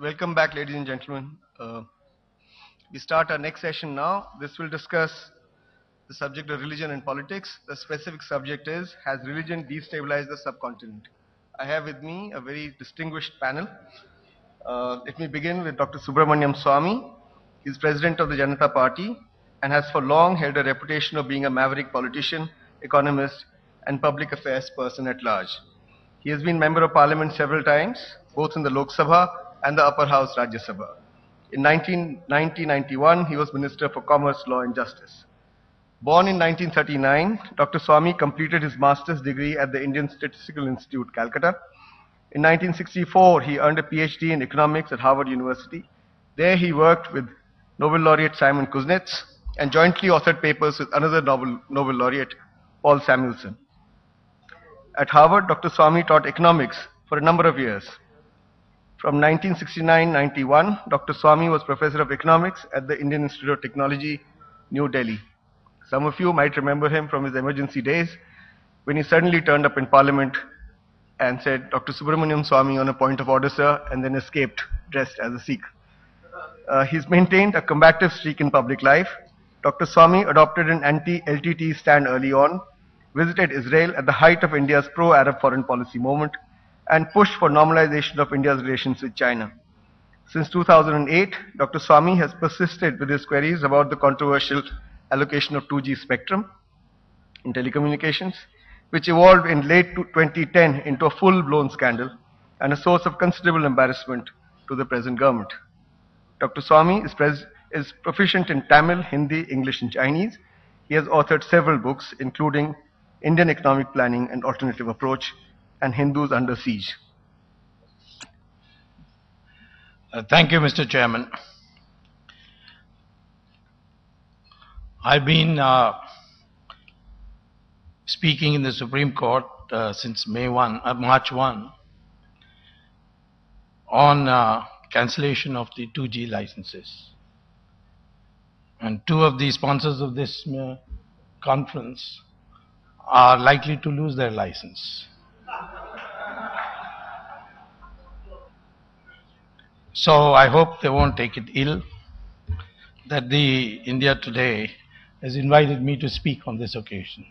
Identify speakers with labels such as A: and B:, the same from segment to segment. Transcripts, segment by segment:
A: Welcome back, ladies and gentlemen. We start our next session now. This will discuss the subject of religion and politics. The specific subject is, has religion destabilized the subcontinent? I have with me a very distinguished panel. Let me begin with Dr. Subramanian Swamy. He is president of the Janata Party and has for long held a reputation of being a maverick politician, economist, and public affairs person at large. He has been member of parliament several times, both in the Lok Sabha and the upper house Rajya Sabha. In 1990-91, he was Minister for Commerce, Law and Justice. Born in 1939, Dr. Swamy completed his master's degree at the Indian Statistical Institute, Calcutta. In 1964, he earned a PhD in economics at Harvard University. There he worked with Nobel laureate Simon Kuznets and jointly authored papers with another Nobel laureate, Paul Samuelson. At Harvard, Dr. Swamy taught economics for a number of years. From 1969-91, Dr. Swamy was Professor of Economics at the Indian Institute of Technology, New Delhi. Some of you might remember him from his emergency days when he suddenly turned up in Parliament and said, "Dr. Subramanian Swamy, on a point of order, sir," and then escaped dressed as a Sikh. He's maintained a combative streak in public life. Dr. Swamy adopted an anti-LTT stand early on, visited Israel at the height of India's pro-Arab foreign policy movement, and pushed for normalization of India's relations with China. Since 2008, Dr. Swamy has persisted with his queries about the controversial allocation of 2G spectrum in telecommunications, which evolved in late 2010 into a full-blown scandal and a source of considerable embarrassment to the present government. Dr. Swamy is proficient in Tamil, Hindi, English, and Chinese. He has authored several books, including Indian Economic Planning and Alternative Approach, and Hindus Under Siege.
B: Thank you, Mr. Chairman. I've been speaking in the Supreme Court since March 1 on cancellation of the 2G licenses. And two of the sponsors of this conference are likely to lose their license. So I hope they won't take it ill that the India Today has invited me to speak on this occasion.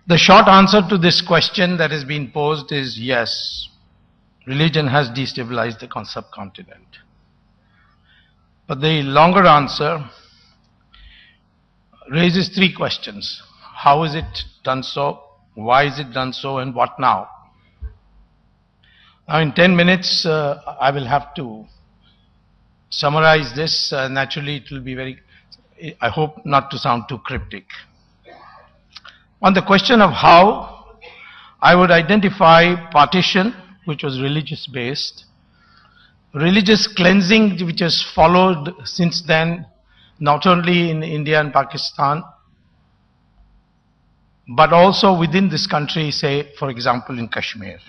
B: The short answer to this question that has been posed is yes, religion has destabilized the subcontinent. But the longer answer raises three questions. How is it done so? Why is it done so? And what now? Now in 10 minutes, I will have to summarize this. Naturally, it will be I hope not to sound too cryptic. On the question of how, I would identify partition, which was religious based, religious cleansing, which has followed since then, not only in India and Pakistan, but also within this country, say, for example, in Kashmir.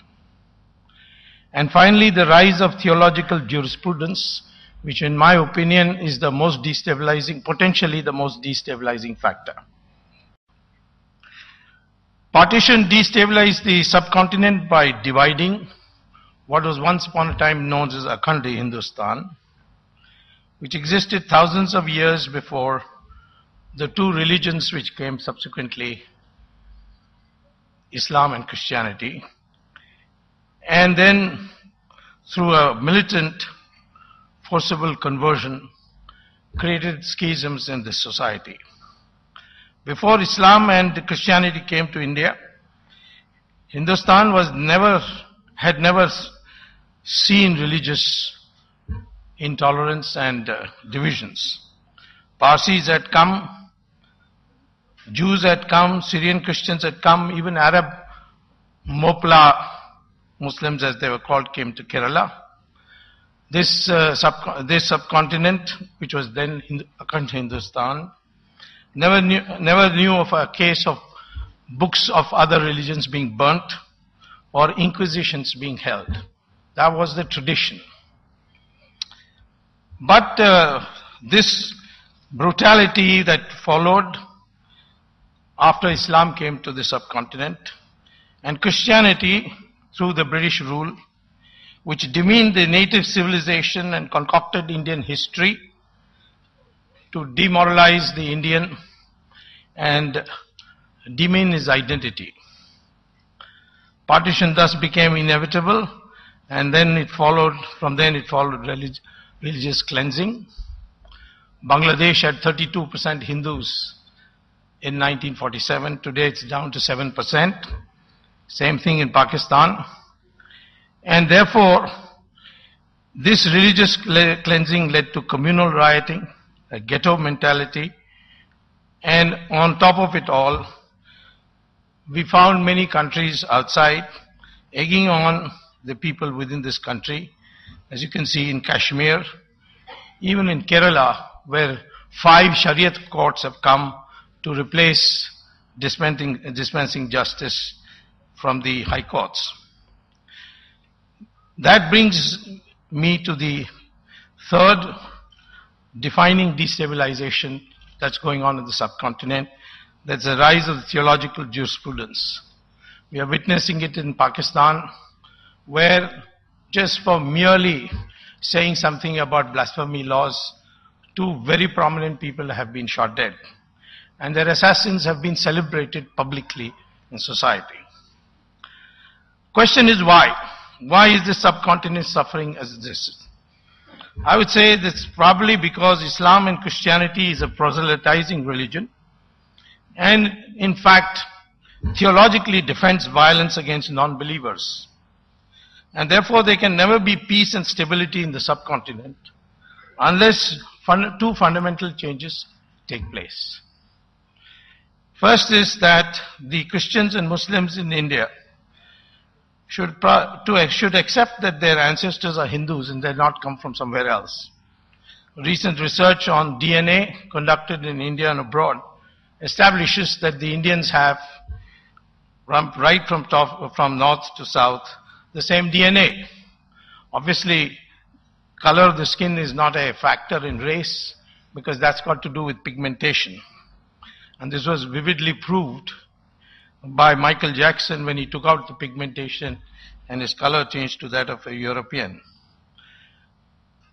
B: And finally, the rise of theological jurisprudence, which in my opinion is the most destabilizing, potentially the most destabilizing factor. Partition destabilized the subcontinent by dividing what was once upon a time known as Akhand Hindustan, which existed thousands of years before the two religions which came subsequently, Islam and Christianity, and then through a militant, forcible conversion, created schisms in this society. Before Islam and Christianity came to India, Hindustan had never seen religious intolerance and divisions. Parsis had come, Jews had come, Syrian Christians had come, even Arab Mopla Muslims, as they were called, came to Kerala. This subcontinent, which was then Akhand Hindustan, never knew of a case of books of other religions being burnt or inquisitions being held. That was the tradition. But this brutality that followed after Islam came to the subcontinent and Christianity, through the British rule, which demeaned the native civilization and concocted Indian history to demoralize the Indian and demean his identity. Partition thus became inevitable, and from then it followed religious cleansing. Bangladesh had 32% Hindus in 1947. Today it's down to 7%. Same thing in Pakistan. And therefore, this religious cleansing led to communal rioting, a ghetto mentality, and on top of it all, we found many countries outside egging on the people within this country. As you can see in Kashmir, even in Kerala, where 5 Shariat courts have come to replace dispensing justice from the high courts. That brings me to the third defining destabilization that's going on in the subcontinent. That's the rise of the theological jurisprudence. We are witnessing it in Pakistan, where just for merely saying something about blasphemy laws, 2 very prominent people have been shot dead. And their assassins have been celebrated publicly in society. Question is why? Why is the subcontinent suffering as this? I would say that's probably because Islam and Christianity is a proselytizing religion, and in fact, theologically defends violence against non-believers. And therefore there can never be peace and stability in the subcontinent unless 2 fundamental changes take place. First is that the Christians and Muslims in India should accept that their ancestors are Hindus and they not come from somewhere else. Recent research on DNA conducted in India and abroad establishes that the Indians have, right from north to south, the same DNA. Obviously, color of the skin is not a factor in race because that's got to do with pigmentation. And this was vividly proved by Michael Jackson when he took out the pigmentation and his color changed to that of a European.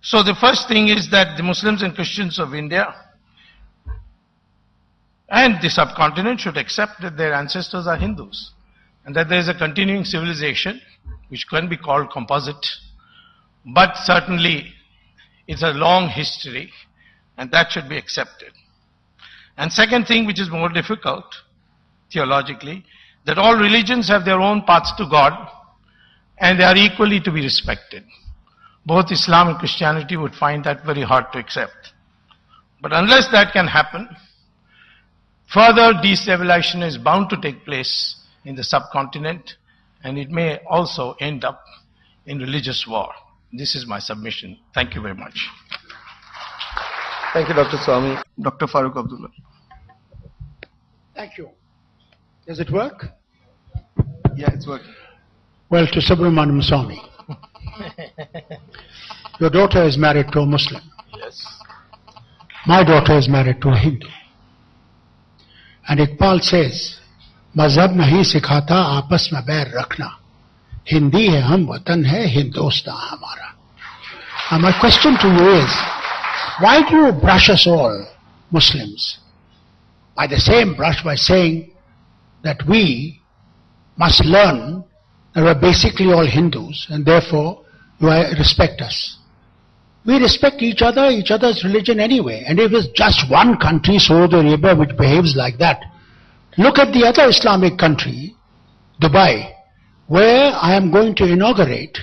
B: So the first thing is that the Muslims and Christians of India and the subcontinent should accept that their ancestors are Hindus and that there is a continuing civilization which can be called composite, but certainly it's a long history and that should be accepted. And second thing, which is more difficult theologically, that all religions have their own paths to God and they are equally to be respected. Both Islam and Christianity would find that very hard to accept. But unless that can happen, further destabilization is bound to take place in the subcontinent, and it may also end up in religious war. This is my submission. Thank you very much.
A: Thank you, Dr. Swamy. Dr. Farooq Abdullah.
C: Thank you. Does it work?
A: Yeah, it's working.
C: Well, to Subramanian Swamy. Your daughter is married to a Muslim.
B: Yes.
C: My daughter is married to a Hindu. And Iqbal says, mazhab nahi sikhata aapas mein bair rakhna. Hindi hai hum watan hai Hindustan hamara. And my question to you is, why do you brush us all, Muslims, by the same brush by saying that we must learn that we're basically all Hindus and therefore you respect us? We respect each other, each other's religion anyway. And if it's just one country, Saudi Arabia, which behaves like that, look at the other Islamic country, Dubai, where I am going to inaugurate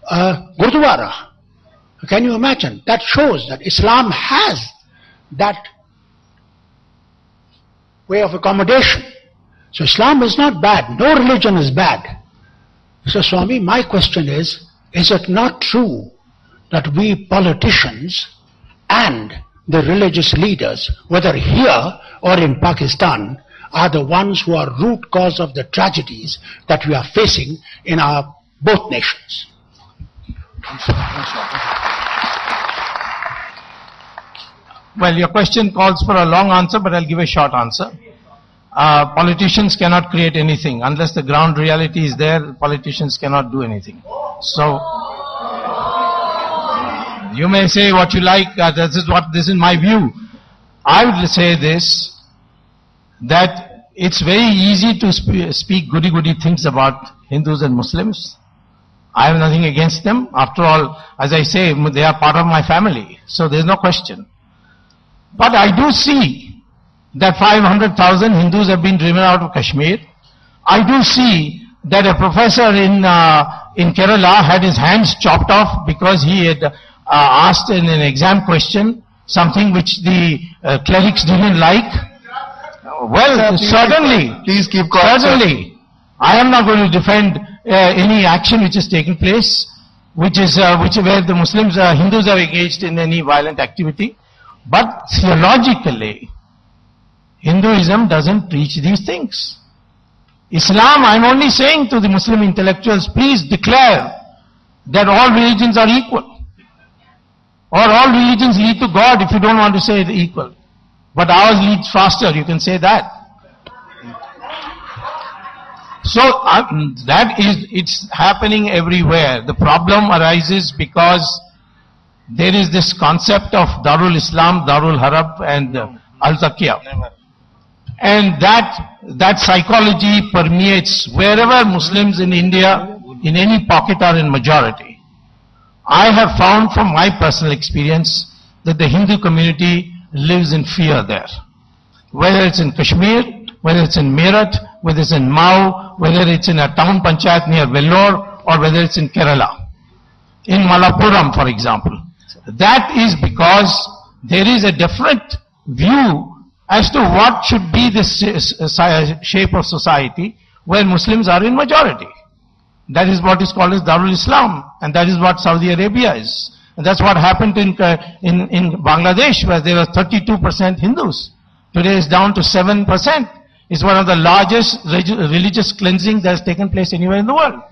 C: a Gurdwara. Can you imagine? That shows that Islam has that way of accommodation. So Islam is not bad. No religion is bad. So Swami, my question is it not true that we politicians and the religious leaders, whether here or in Pakistan, are the ones who are root cause of the tragedies that we are facing in our both nations?
B: Well, your question calls for a long answer, but I'll give a short answer. Politicians cannot create anything. Unless the ground reality is there, politicians cannot do anything. So, You may say what you like, this is my view. I would say this, that it's very easy to speak goody things about Hindus and Muslims. I have nothing against them. After all, as I say, they are part of my family. So there's no question. But I do see that 500,000 Hindus have been driven out of Kashmir. I do see that a professor in Kerala had his hands chopped off because he had asked in an exam question something which the clerics didn't like. Well, certainly.
A: Please keep quiet.
B: Certainly. I am not going to defend any action which is taking place, where the Muslims, Hindus are engaged in any violent activity. But theologically, Hinduism doesn't preach these things. Islam, I'm only saying to the Muslim intellectuals, please declare that all religions are equal. Or all religions lead to God if you don't want to say the equal. But ours leads faster, you can say that. So it's happening everywhere. The problem arises because there is this concept of Darul Islam, Darul Harab and Al-Taqiyya. And that psychology permeates wherever Muslims in India, in any pocket, are in majority. I have found from my personal experience that the Hindu community lives in fear there. Whether it's in Kashmir, whether it's in Meerut, whether it's in Mau, whether it's in a town panchayat near Vellore, or whether it's in Kerala. In Malappuram, for example. That is because there is a different view as to what should be the shape of society where Muslims are in majority. That is what is called as Darul Islam, and that is what Saudi Arabia is. And that's what happened in Bangladesh, where there were 32% Hindus. Today it's down to 7%. It's one of the largest religious cleansing that has taken place anywhere in the world.